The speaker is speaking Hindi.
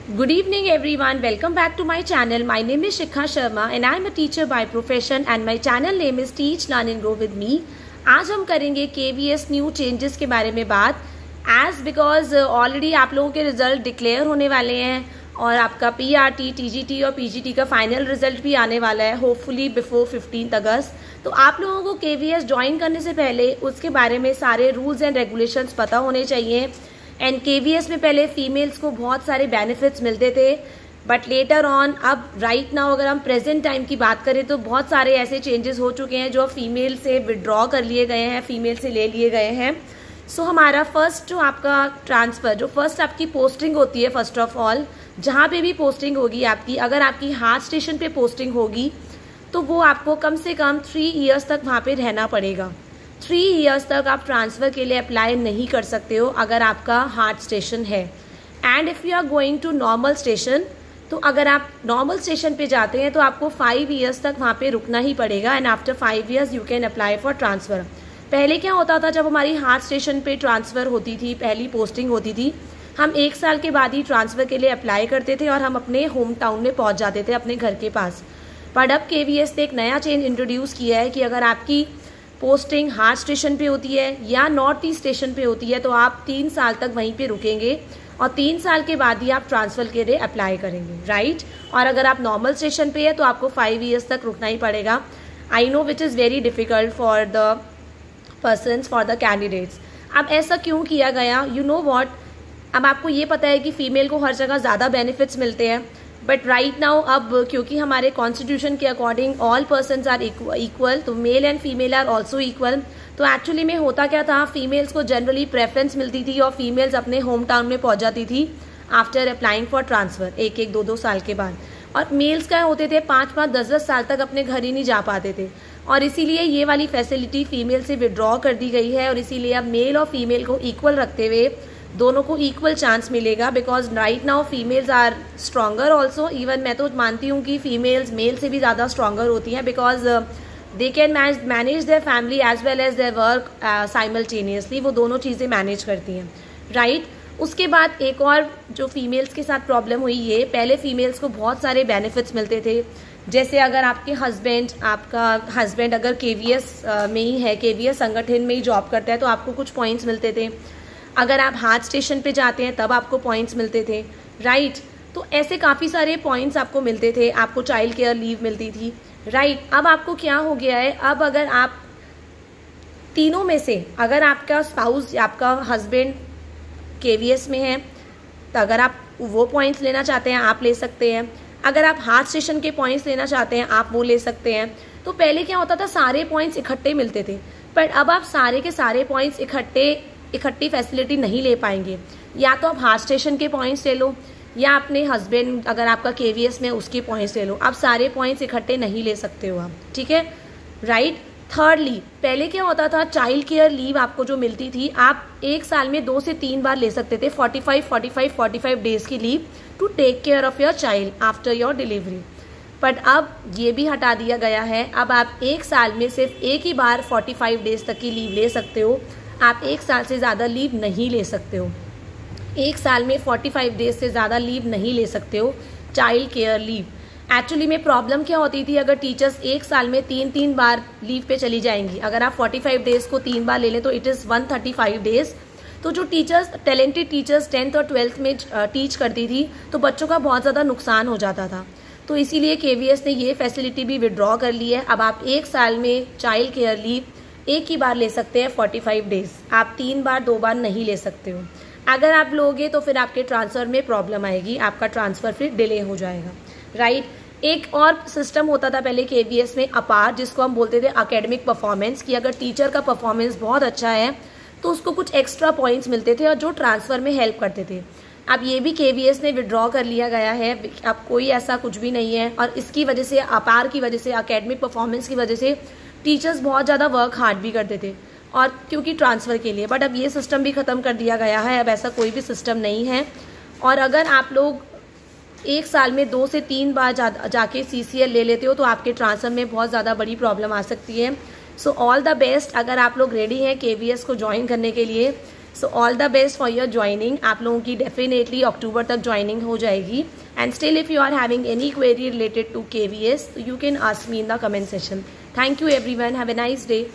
Good evening everyone, welcome back to my channel. My name is Shikha Sharma and I am a teacher by profession and my channel name is Teach Learn and Grow with me. आज हम करेंगे KVS न्यू चेंजेस के बारे में बात बिकॉज ऑलरेडी आप लोगों के रिजल्ट डिक्लेयर होने वाले हैं और आपका PRT, TGT और PGT का फाइनल रिजल्ट भी आने वाला है होपफुली बिफोर 15 अगस्त। तो आप लोगों को KVS ज्वाइन करने से पहले उसके बारे में सारे रूल्स एंड रेगुलेशंस पता होने चाहिए। एंड KVS में पहले फीमेल्स को बहुत सारे बेनिफिट्स मिलते थे बट लेटर ऑन अब राइट नाउ अगर हम प्रेजेंट टाइम की बात करें तो बहुत सारे ऐसे चेंजेस हो चुके हैं जो फीमेल से विड्रॉ कर लिए गए हैं, फीमेल से ले लिए गए हैं। सो हमारा फर्स्ट जो आपका ट्रांसफ़र, जो फर्स्ट आपकी पोस्टिंग होती है, फर्स्ट ऑफ ऑल जहाँ पे भी पोस्टिंग होगी आपकी, अगर आपकी हार्ट स्टेशन पे पोस्टिंग होगी तो वो आपको कम से कम 3 इयर्स तक वहाँ पे रहना पड़ेगा। 3 इयर्स तक आप ट्रांसफ़र के लिए अप्लाई नहीं कर सकते हो अगर आपका हार्ट स्टेशन है। And if you are going to normal station, तो अगर आप नॉर्मल स्टेशन पे जाते हैं तो आपको 5 इयर्स तक वहाँ पे रुकना ही पड़ेगा and after 5 years you can apply for transfer. पहले क्या होता था, जब हमारी हार्ट स्टेशन पे ट्रांसफ़र होती थी, पहली पोस्टिंग होती थी, हम 1 साल के बाद ही ट्रांसफ़र के लिए अप्लाई करते थे और हम अपने होम टाउन में पहुँच जाते थे, अपने घर के पास। बट अब KVS ने एक नया चेंज इंट्रोड्यूस किया है कि अगर आपकी पोस्टिंग हार्ट स्टेशन पे होती है या नॉर्थ ईस्ट स्टेशन पे होती है तो आप 3 साल तक वहीं पे रुकेंगे और 3 साल के बाद ही आप ट्रांसफ़र के लिए अप्लाई करेंगे, राइट। और अगर आप नॉर्मल स्टेशन पे है तो आपको 5 इयर्स तक रुकना ही पड़ेगा। I know which is very difficult for the persons, for the candidates. अब ऐसा क्यों किया गया, यू नो वॉट, अब आपको ये पता है कि फ़ीमेल को हर जगह ज़्यादा बेनिफिट्स मिलते हैं बट राइट नाउ अब क्योंकि हमारे कॉन्स्टिट्यूशन के according all persons are equal, तो male and female are also equal. तो एक्चुअली में होता क्या था, फीमेल्स को जनरली प्रेफरेंस मिलती थी और फीमेल्स अपने होम टाउन में पहुंच जाती थी आफ्टर अप्लाइंग फॉर ट्रांसफ़र 1-1, 2-2 साल के बाद। और मेल्स क्या होते थे 5-5, 10-10 साल तक अपने घर ही नहीं जा पाते थे और इसीलिए ये वाली फैसिलिटी फीमेल से विड्रॉ कर दी गई है और इसीलिए अब मेल और फीमेल को इक्वल रखते हुए दोनों को इक्वल चांस मिलेगा। Because right now females are stronger also, even मैं तो मानती हूँ कि फीमेल्स मेल से भी ज़्यादा स्ट्रॉन्गर होती हैं because they can manage their family as well as their work simultaneously, वो दोनों चीज़ें मैनेज करती हैं, राइट। उसके बाद एक और जो फीमेल्स के साथ प्रॉब्लम हुई, ये पहले फीमेल्स को बहुत सारे बेनिफिट्स मिलते थे, जैसे अगर आपका हस्बैंड अगर KVS में ही है, KVS संगठन में ही जॉब करता है तो आपको कुछ पॉइंट्स मिलते थे। अगर आप हार्ट स्टेशन पे जाते हैं तब आपको पॉइंट्स मिलते थे, राइट। तो ऐसे काफ़ी सारे पॉइंट्स आपको मिलते थे, आपको चाइल्ड केयर लीव मिलती थी, राइट। अब आपको क्या हो गया है, अब अगर आप तीनों में से अगर आपका स्पाउस, आपका हस्बैंड KVS में है तो अगर आप वो पॉइंट्स लेना चाहते हैं आप ले सकते हैं। अगर आप हार्ट स्टेशन के पॉइंट्स लेना चाहते हैं आप वो ले सकते हैं। तो पहले क्या होता था, सारे पॉइंट्स इकट्ठे मिलते थे बट अब आप सारे के सारे पॉइंट्स इकट्ठी फैसिलिटी नहीं ले पाएंगे। या तो आप हार्ट स्टेशन के पॉइंट्स ले लो या अपने हस्बैंड अगर आपका KVS में उसके पॉइंट्स ले लो। आप सारे पॉइंट्स इकट्ठे नहीं ले सकते हो आप, ठीक है, राइट। थर्डली, पहले क्या होता था, चाइल्ड केयर लीव आपको जो मिलती थी आप 1 साल में 2 से 3 बार ले सकते थे, 45 डेज की leave to take care of your child after your delivery. But अब ये भी हटा दिया गया है, अब आप 1 साल में सिर्फ एक ही बार 45 डेज तक की लीव ले सकते हो। आप 1 साल से ज़्यादा लीव नहीं ले सकते हो, 1 साल में 45 डेज से ज़्यादा लीव नहीं ले सकते हो चाइल्ड केयर लीव। एक्चुअली में प्रॉब्लम क्या होती थी, अगर टीचर्स 1 साल में 3-3 बार लीव पे चली जाएंगी, अगर आप 45 डेज को 3 बार ले लें तो इट इज़ 135 डेज। तो जो टीचर्स, टैलेंटेड टीचर्स 10th और 12th में टीच करती थी तो बच्चों का बहुत ज़्यादा नुकसान हो जाता था। तो इसीलिए KVS ने ये फैसिलिटी भी विड्रॉ कर ली है। अब आप 1 साल में चाइल्ड केयर लीव एक ही बार ले सकते हैं 45 डेज, आप 3 बार 2 बार नहीं ले सकते हो। अगर आप लोगे तो फिर आपके ट्रांसफ़र में प्रॉब्लम आएगी, आपका ट्रांसफ़र फिर डिले हो जाएगा, राइट। एक और सिस्टम होता था पहले KVS में अपार, जिसको हम बोलते थे एकेडमिक परफॉर्मेंस, कि अगर टीचर का परफॉर्मेंस बहुत अच्छा है तो उसको कुछ एक्स्ट्रा पॉइंट्स मिलते थे और जो ट्रांसफ़र में हेल्प करते थे। अब ये भी KVS ने विड्रॉ कर लिया गया है, अब कोई ऐसा कुछ भी नहीं है और इसकी वजह से, अपार की वजह से, एकेडमिक परफॉर्मेंस की वजह से टीचर्स बहुत ज़्यादा वर्क हार्ड भी करते थे और क्योंकि ट्रांसफ़र के लिए। बट अब ये सिस्टम भी ख़त्म कर दिया गया है, अब ऐसा कोई भी सिस्टम नहीं है। और अगर आप लोग 1 साल में 2 से 3 बार जाके CCL ले लेते हो तो आपके ट्रांसफ़र में बहुत ज़्यादा बड़ी प्रॉब्लम आ सकती है। सो ऑल द बेस्ट, अगर आप लोग रेडी हैं KVS को ज्वाइन करने के लिए so all the best for your joining. आप लोगों की डेफिनेटली अक्टूबर तक ज्वाइनिंग हो जाएगी। And still if you are having any query related to KVS, you can ask me in the comment session. Thank you everyone, have a nice day.